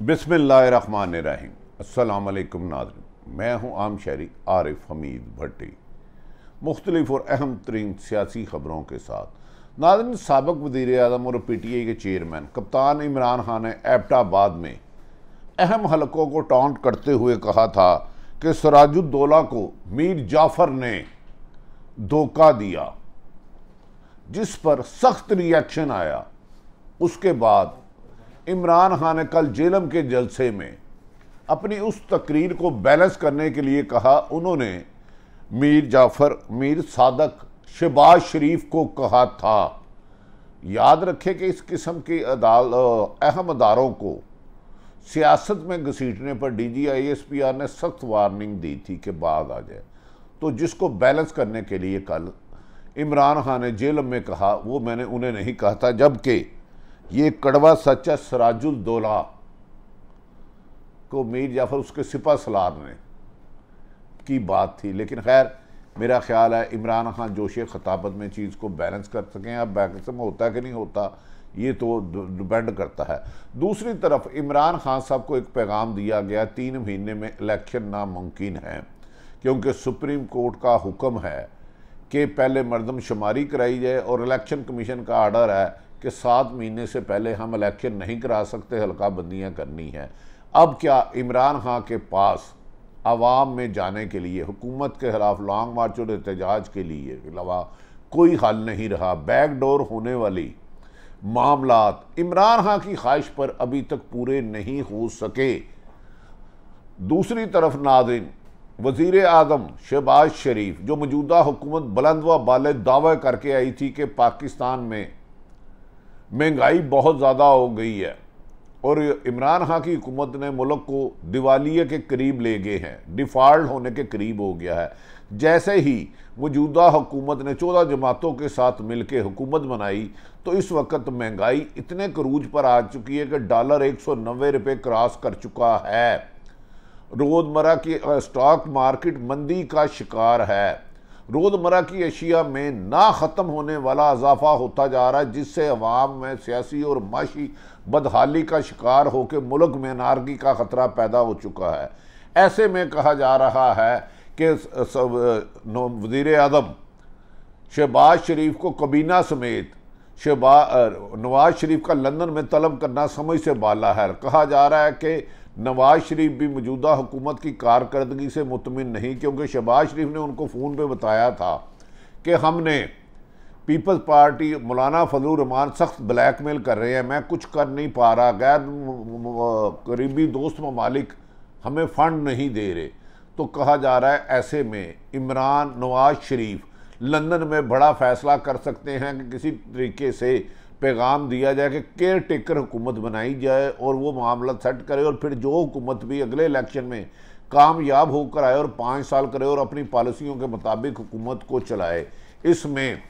बिस्मिल्लाहिर्रहमानिर्रहीम। अस्सलाम वालेकुम नाज़रीन, मैं हूँ आम शहरी आरिफ हमीद भट्टी, मुख्तलिफ और अहम तरीन सियासी ख़बरों के साथ। नाज़रीन, साबिक़ वज़ीर आज़म और PTI के चेयरमैन कप्तान इमरान खान ने एबटाबाद में अहम हलकों को टॉन्ट करते हुए कहा था कि सिराजुद्दौला को मीर जाफ़र ने धोखा दिया, जिस पर सख्त रिएक्शन आया। उसके बाद इमरान खान ने कल जेलम के जलसे में अपनी उस तकरीर को बैलेंस करने के लिए कहा, उन्होंने मीर जाफ़र, मीर सादक, शहबाज शरीफ को कहा था। याद रखें कि इस किस्म की अहम अदारों को सियासत में घसीटने पर DG ISPR ने सख्त वार्निंग दी थी कि बाज आ जाए। तो जिसको बैलेंस करने के लिए कल इमरान खान ने जेलम में कहा, वो मैंने उन्हें नहीं कहा था, जबकि ये कड़वा सच है। सिराजुद्दौला को मीर जाफ़र उसके सिपा सलार ने की बात थी, लेकिन खैर मेरा ख्याल है इमरान खान जोश खताबत में चीज़ को बैलेंस कर सकें। अब बैलेंस में होता है कि नहीं होता, ये तो डिपेंड करता है। दूसरी तरफ इमरान खान साहब को एक पैगाम दिया गया, 3 महीने में इलेक्शन नामुमकिन है, क्योंकि सुप्रीम कोर्ट का हुक्म है कि पहले मरदमशुमारी कराई जाए और इलेक्शन कमीशन का आर्डर है कि 7 महीने से पहले हम इलेक्शन नहीं करा सकते, हल्का बंदियाँ करनी है। अब क्या इमरान खान के पास आवाम में जाने के लिए, हुकूमत के खिलाफ लॉन्ग मार्च और एहतजाज के लिए अलावा कोई हल नहीं रहा। बैकडोर होने वाली मामलात इमरान खान की ख्वाहिश पर अभी तक पूरे नहीं हो सके। दूसरी तरफ नाज़रीन, वज़ीर आज़म शहबाज शरीफ, जो मौजूदा हुकूमत बुलंद व बाले दावे करके आई थी कि पाकिस्तान में महंगाई बहुत ज़्यादा हो गई है और इमरान खान की हुकूमत ने मुल्क को दिवालिये के करीब ले गए हैं, डिफ़ॉल्ट होने के करीब हो गया है। जैसे ही मौजूदा हुकूमत ने 14 जमातों के साथ मिलकर हुकूमत बनाई तो इस वक्त महंगाई इतने करूज पर आ चुकी है कि डॉलर 190 रुपये क्रॉस कर चुका है। रोज़मर्रा की स्टॉक मार्केट मंदी का शिकार है। रोज़मर्रा की अशिया में ना ख़त्म होने वाला इजाफा होता जा रहा है, जिससे अवाम में सियासी और माशी बदहाली का शिकार होकर मुल्क में नारगी का ख़तरा पैदा हो चुका है। ऐसे में कहा जा रहा है कि वज़ीर आज़म शहबाज शरीफ को कबीना समेत नवाज शरीफ का लंदन में तलब करना समझ से बाला है। कहा जा रहा है कि नवाज शरीफ भी मौजूदा हुकूमत की कारकर्दगी से मुतमिन नहीं, क्योंकि शहबाज शरीफ ने उनको फ़ोन पे बताया था कि हमने पीपल्स पार्टी मौलाना फजलुर रहमान सख्त ब्लैकमेल कर रहे हैं, मैं कुछ कर नहीं पा रहा, गैर करीबी दोस्त ममालिक हमें फ़ंड नहीं दे रहे। तो कहा जा रहा है ऐसे में इमरान नवाज शरीफ लंदन में बड़ा फ़ैसला कर सकते हैं कि किसी तरीके से पैगाम दिया जाए कि केयर टेकर हुकूमत बनाई जाए और वो मामला सेट करे, और फिर जो हुकूमत भी अगले इलेक्शन में कामयाब होकर आए और 5 साल करे और अपनी पॉलिसियों के मुताबिक हुकूमत को चलाए। इसमें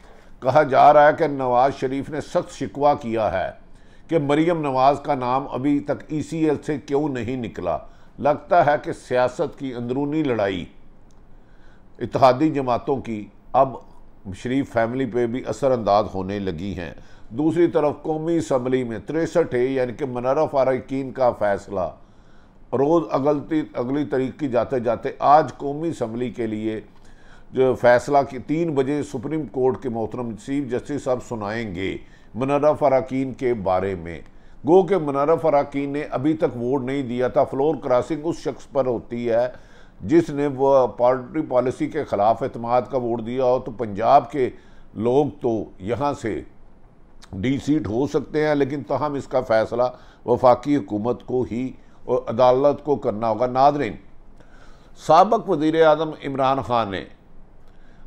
कहा जा रहा है कि नवाज शरीफ ने सख्त शिकवा किया है कि मरीम नवाज का नाम अभी तक ECL से क्यों नहीं निकला। लगता है कि सियासत की अंदरूनी लड़ाई इत्तेहादी जमातों की अब शरीफ फैमिली पे भी असरअंदाज होने लगी हैं। दूसरी तरफ कौमी असम्बली में 63 यानी कि मुनर्रफ अरकान का फैसला रोज़ अगली तारीख की जाते जाते आज कौमी असम्बली के लिए जो फैसला कि 3 बजे सुप्रीम कोर्ट के मोहतरम चीफ जस्टिस साहब सुनाएंगे मुनर्रफ अरकान के बारे में। गो के मुनर्रफ अरकान ने अभी तक वोट नहीं दिया था। फ्लोर क्रॉसिंग उस शख्स पर होती है जिसने वो पार्टी पॉलिसी के ख़िलाफ़ एतमाद का वोट दिया हो। तो पंजाब के लोग तो यहाँ से डीसीट हो सकते हैं, लेकिन तहम इसका फ़ैसला वफाकी हुकूमत को ही और अदालत को करना होगा। नाज़रीन, साबिक़ वज़ीर आज़म इमरान खान ने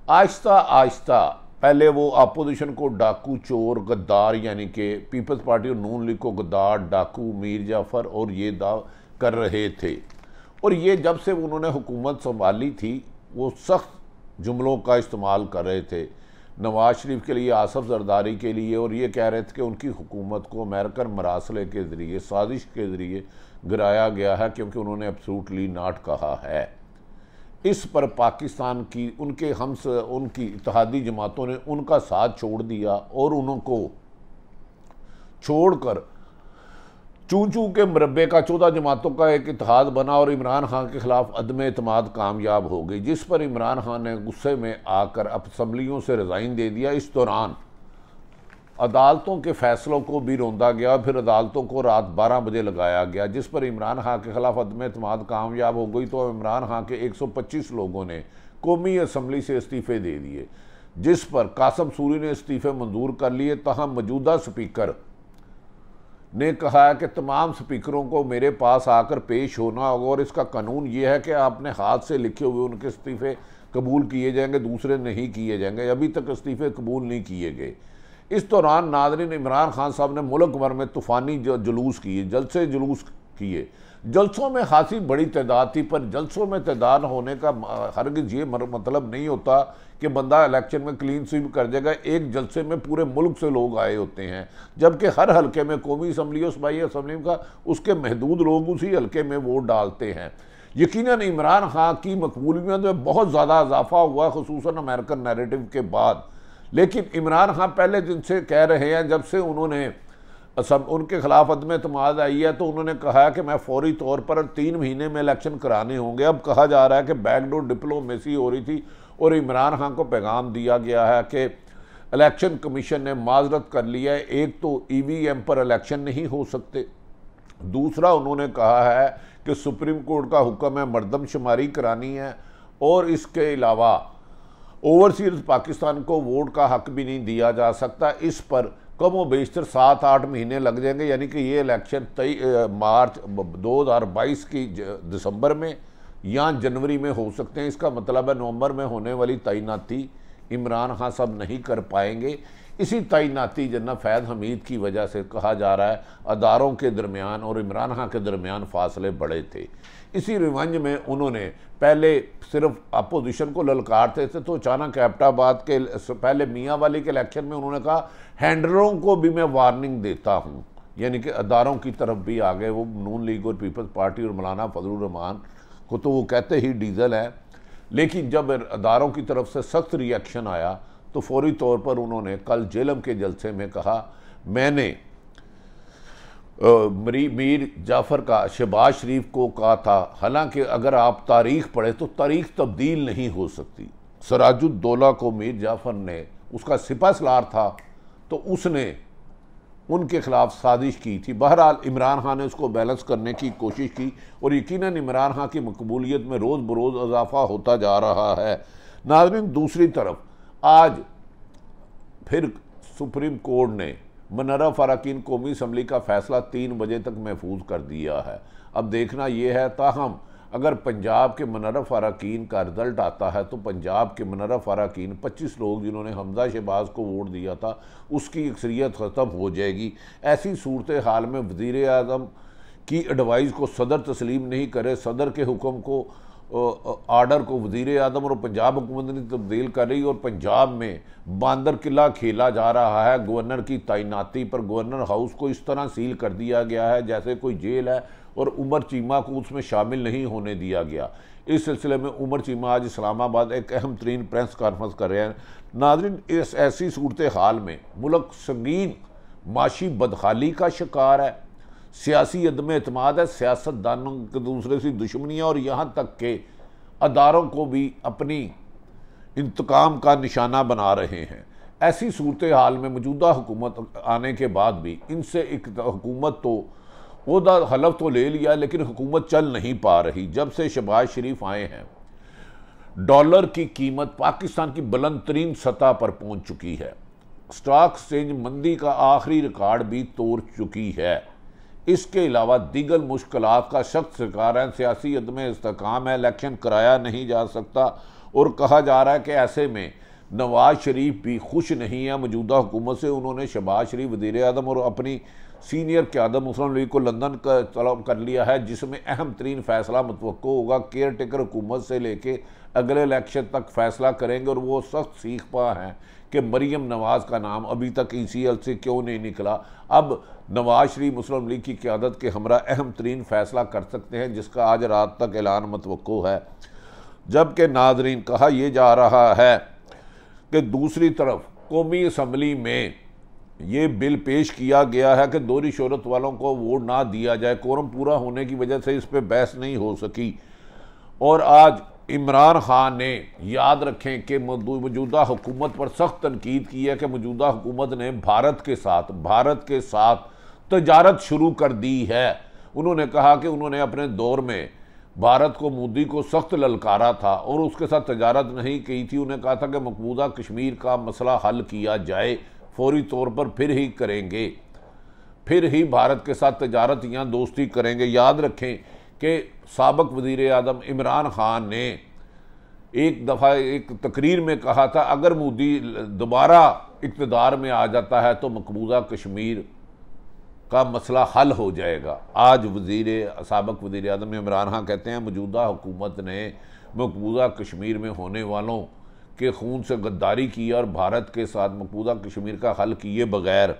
आहिस्ता आहिस्ता पहले वो अपोजिशन को डाकू, चोर, गद्दार यानी कि पीपल्स पार्टी और नून लीग को गद्दार, डाकू, मीर जाफ़र और ये दाव कर रहे थे, और ये जब से उन्होंने हुकूमत संभाली थी वो सख्त जुमलों का इस्तेमाल कर रहे थे नवाज शरीफ के लिए, आसफ जरदारी के लिए, और ये कह रहे थे कि उनकी हुकूमत को अमेरिकन मरासले के ज़रिए, साजिश के ज़रिए गिराया गया है, क्योंकि उन्होंने एब्सोल्युटली नॉट कहा है। इस पर पाकिस्तान की उनकी इत्तेहादी जमातों ने उनका साथ छोड़ दिया और उनको छोड़कर चूं चूं के मुरब्बे का 14 जमातों का एक इत्तेहाद बना और इमरान खान के खिलाफ अदम एतमाद कामयाब हो गई, जिस पर इमरान खान ने गुस्से में आकर असम्बलियों से रिज़ाइन दे दिया। इस दौरान अदालतों के फैसलों को भी रोंदा गया, फिर अदालतों को रात 12 बजे लगाया गया, जिस पर इमरान खान के खिलाफ अदम एतमाद कामयाब हो गई। तो इमरान खान के 125 लोगों ने कौमी असम्बली से इस्तीफ़े दे दिए, जिस पर कासम सूरी ने इस्तीफ़े मंजूर कर लिए। तहम मौजूदा स्पीकर ने कहा है कि तमाम स्पीकरों को मेरे पास आकर पेश होना होगा और इसका कानून ये है कि आपने हाथ से लिखे हुए उनके इस्तीफ़े कबूल किए जाएंगे, दूसरे नहीं किए जाएंगे। अभी तक इस्तीफ़े कबूल नहीं किए गए। इस दौरान नाज़रीन, इमरान खान साहब ने मुल्क भर में तूफ़ानी जुलूस किए, जलसे जुलूस किए। जलसों में खासी बड़ी तादाद थी, पर जलसों में तादाद होने का हरगिज़ ये मतलब नहीं होता कि बंदा इलेक्शन में क्लीन स्वीप कर देगा। एक जलसे में पूरे मुल्क से लोग आए होते हैं, जबकि हर हलके में कौमी असम्बली और सूबाई असम्बली का उसके महदूद लोग उसी हलके में वोट डालते हैं। यकीनन इमरान खान की मकबूलियत में बहुत ज़्यादा इजाफा हुआ, खुसूसन अमेरिकन नैरेटिव के बाद। लेकिन इमरान खान पहले दिन से कह रहे हैं, जब से उन्होंने उनके खिलाफ अदम एतमाद आई है, तो उन्होंने कहा है कि मैं फौरी तौर पर 3 महीने में इलेक्शन कराने होंगे। अब कहा जा रहा है कि बैकडोर डिप्लोमेसी हो रही थी और इमरान खान को पैगाम दिया गया है कि इलेक्शन कमीशन ने माजरत कर लिया है। एक तो EVM पर इलेक्शन नहीं हो सकते, दूसरा उन्होंने कहा है कि सुप्रीम कोर्ट का हुक्म है मरदमशुमारी करानी है, और इसके अलावा ओवरसीज पाकिस्तान को वोट का हक भी नहीं दिया जा सकता। इस पर कम व बेशतर 7-8 महीने लग जाएंगे, यानी कि ये इलेक्शन मार्च 2022 की दिसंबर में या जनवरी में हो सकते हैं। इसका मतलब है नवंबर में होने वाली तैनाती इमरान खान साहब नहीं कर पाएंगे। इसी तैनाती जन्ना फैज़ हमीद की वजह से कहा जा रहा है अदारों के दरमियान और इमरान खान के दरमियान फासले बड़े थे। इसी रिवंज में उन्होंने पहले सिर्फ अपोजिशन को ललकारते थे, तो अचानक एबटाबाद के पहले मियाँ वाली के इलेक्शन में उन्होंने कहा हैंडलरों को भी मैं वार्निंग देता हूँ, यानी कि अदारों की तरफ भी आ गए। वो नून लीग और पीपल्स पार्टी और मौलाना फजलुर रहमान को तो वो कहते ही डीजल है, लेकिन जब अदारों की तरफ से सख्त रिएक्शन आया तो फौरी तौर पर उन्होंने कल जेलम के जलसे में कहा, मैंने मीर जाफ़र का शहबाज शरीफ को कहा था, हालांकि अगर आप तारीख़ पढ़े तो तारीख़ तब्दील नहीं हो सकती। सराजुद्दौला को मीर जाफ़र ने, उसका सिपह सलार था, तो उसने उनके खिलाफ साजिश की थी। बहरहाल इमरान खान ने उसको बैलेंस करने की कोशिश की और यकीनन इमरान खान की मकबूलियत में रोज़ बरोज़ इजाफा होता जा रहा है। नाज़रीन, दूसरी तरफ आज फिर सुप्रीम कोर्ट ने मनरफ अरकान कौमी असम्बली का फ़ैसला 3 बजे तक महफूज कर दिया है। अब देखना यह है, ताहम अगर पंजाब के मनरफ अरकान का रिज़ल्ट आता है तो पंजाब के मनरफ अरकान 25 लोग जिन्होंने हमजा शहबाज को वोट दिया था उसकी अक्सरियत ख़त्म हो जाएगी। ऐसी सूरत हाल में वज़ीर आज़म की एडवाइस को सदर तस्लीम नहीं करे, सदर के हुक्म को आर्डर को वज़ीर आज़म और पंजाब हुकूमत ने तब्दील कर रही और पंजाब में बांदर किला खेला जा रहा है। गवर्नर की तैनाती पर गवर्नर हाउस को इस तरह सील कर दिया गया है जैसे कोई जेल है और उमर चीमा को उसमें शामिल नहीं होने दिया गया। इस सिलसिले में उमर चीमा आज इस्लामाबाद एक अहम तरीन प्रेस कॉन्फ्रेंस कर रहे हैं। नाज़रीन, इस ऐसी सूरत हाल में मुल्क संगीन माशी बदहाली का शिकार है, सियासी अदम एतमाद है, सियासतदानों के दूसरे से दुश्मनियाँ और यहाँ तक के अदारों को भी अपनी इंतकाम का निशाना बना रहे हैं। ऐसी सूरत हाल में मौजूदा हुकूमत आने के बाद भी इनसे एक हुकूमत तो ओहदा हलफ तो ले लिया लेकिन हुकूमत चल नहीं पा रही। जब से शहबाज शरीफ आए हैं डॉलर की कीमत पाकिस्तान की बुलंद तरीन सतह पर पहुँच चुकी है। स्टॉक एक्सचेंज मंदी का आखिरी रिकॉर्ड भी तोड़ चुकी है। इसके अलावा दीगर मुश्किलात का सख्त शिकार है, सियासी अदम इस्तेकाम है, इलेक्शन कराया नहीं जा सकता और कहा जा रहा है कि ऐसे में नवाज शरीफ भी खुश नहीं है मौजूदा हुकूमत से। उन्होंने शहबाज शरीफ वज़ीर आज़म और अपनी सीनियर क़यादत मुस्लिम लीग को लंदन का तलब कर लिया है, जिसमें अहम तरीन फ़ैसला मुतवक्को होगा। केयर टेकर हुकूमत से लेके अगले इलेक्शन तक फ़ैसला करेंगे और वो सख्त सीख पा हैं कि मरीम नवाज़ का नाम अभी तक ECL से क्यों नहीं निकला। अब नवाज शरीफ मुस्लिम लीग की क़यादत के हमरा अहम तरीन फ़ैसला कर सकते हैं, जिसका आज रात तक ऐलान मुतवक्को है। जबकि नाज़रीन, कहा यह जा रहा है कि दूसरी तरफ कौमी असम्बली में ये बिल पेश किया गया है कि दोहरी शोहरत वालों को वोट ना दिया जाए। कोरम पूरा होने की वजह से इस पर बहस नहीं हो सकी। और आज इमरान खान ने, याद रखें कि मौजूदा हुकूमत पर सख्त तनकीद की है कि मौजूदा हुकूमत ने भारत के साथ तजारत शुरू कर दी है। उन्होंने कहा कि उन्होंने अपने दौर में भारत को, मोदी को सख्त ललकारा था और उसके साथ तजारत नहीं की थी। उन्हें कहा था कि मकबूजा कश्मीर का मसला हल किया जाए फौरी तौर पर, फिर ही करेंगे, फिर ही भारत के साथ तजारत या दोस्ती करेंगे। याद रखें कि साबिक वज़ीर आज़म इमरान खान ने एक दफ़ा एक तकरीर में कहा था, अगर मोदी दोबारा इक़्तिदार में आ जाता है तो मकबूजा कश्मीर का मसला हल हो जाएगा। आज साबिक वज़ीर आज़म इमरान खान कहते हैं मौजूदा हुकूमत ने मकबूजा कश्मीर में होने वालों के खून से गद्दारी की और भारत के साथ मकबूजा कश्मीर का हल किए बगैर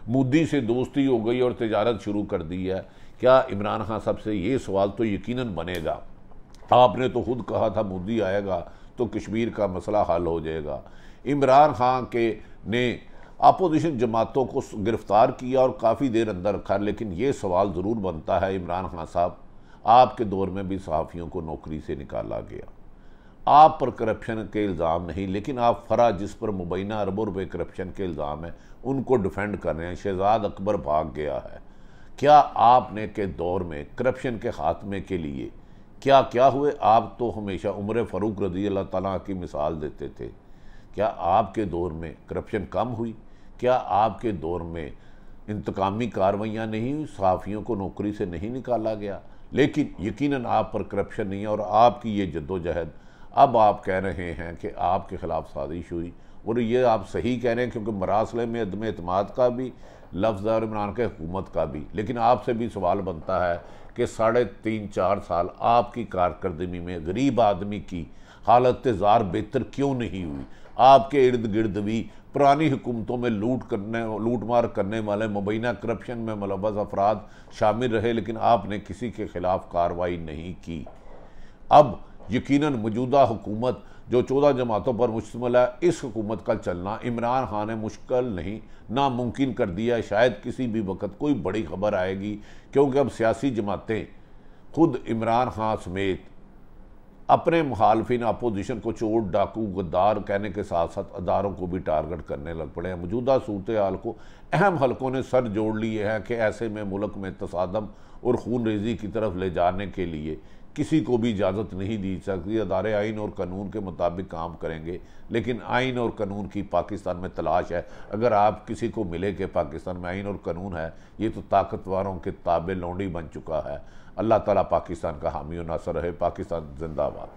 मोदी से दोस्ती हो गई और तजारत शुरू कर दी है। क्या इमरान खान साहब से ये सवाल तो यकीनन बनेगा। आपने तो खुद कहा था मोदी आएगा तो कश्मीर का मसला हल हो जाएगा। इमरान खान ने अपोजिशन जमातों को गिरफ्तार किया और काफ़ी देर अंदर रखा, लेकिन ये सवाल ज़रूर बनता है इमरान खान साहब, आपके दौर में भी सहाफ़ियों को नौकरी से निकाला गया। आप पर करप्शन के इल्ज़ाम नहीं, लेकिन आप फरा जिस पर मुबैना अरबों रुपए करप्शन के इल्ज़ाम है उनको डिफेंड कर रहे हैं। शहजाद अकबर भाग गया है। क्या आपने के दौर में करप्शन के खात्मे के लिए क्या क्या हुए? आप तो हमेशा उमर फ़ारूक रज़ी अल्लाह ताला की मिसाल देते थे। क्या आपके दौर में करप्शन कम हुई? क्या आपके दौर में इंतकामी कार्रवाइयाँ नहीं हुई? सहाफ़ियों को नौकरी से नहीं निकाला गया? लेकिन यकीनन आप पर करप्शन नहीं है और आपकी ये जद्दोजहद, अब आप कह रहे हैं कि आपके ख़िलाफ़ साजिश हुई, और ये आप सही कह रहे हैं क्योंकि मरासले में अदम एतमाद का भी लफ्ज़ और इमरान के हुकूमत का भी। लेकिन आपसे भी सवाल बनता है कि 3.5-4 साल आपकी कारकर्दगी में गरीब आदमी की हालत ज़ार बेहतर क्यों नहीं हुई? आपके इर्द गिर्द भी पुरानी हुकूमतों में लूटमार करने वाले मुबैना करप्शन में मुलव्वस अफराद शामिल रहे, लेकिन आपने किसी के ख़िलाफ़ कार्रवाई नहीं की। अब यकीनन मौजूदा हुकूमत जो 14 जमातों पर मुश्तमिल है, इस हुकूमत का चलना इमरान खान ने मुश्किल नहीं नामुमकिन कर दिया। शायद किसी भी वक्त कोई बड़ी खबर आएगी, क्योंकि अब सियासी जमातें खुद इमरान खान समेत अपने मुखालफिन अपोजिशन को चोर डाकू गद्दार कहने के साथ साथ अदारों को भी टारगेट करने लग पड़े हैं। मौजूदा सूरत हाल को अहम हलकों ने सर जोड़ लिए हैं कि ऐसे में मुल्क में तसादम और खून रेजी की तरफ ले जाने के लिए किसी को भी इजाज़त नहीं दी सकती। अदारे आइन और कानून के मुताबिक काम करेंगे, लेकिन आइन और कानून की पाकिस्तान में तलाश है। अगर आप किसी को मिले कि पाकिस्तान में आइन और कानून है, ये तो ताकतवरों के ताबे लौंडी बन चुका है। अल्लाह ताला पाकिस्तान का हामी और नासर रहे। पाकिस्तान जिंदाबाद।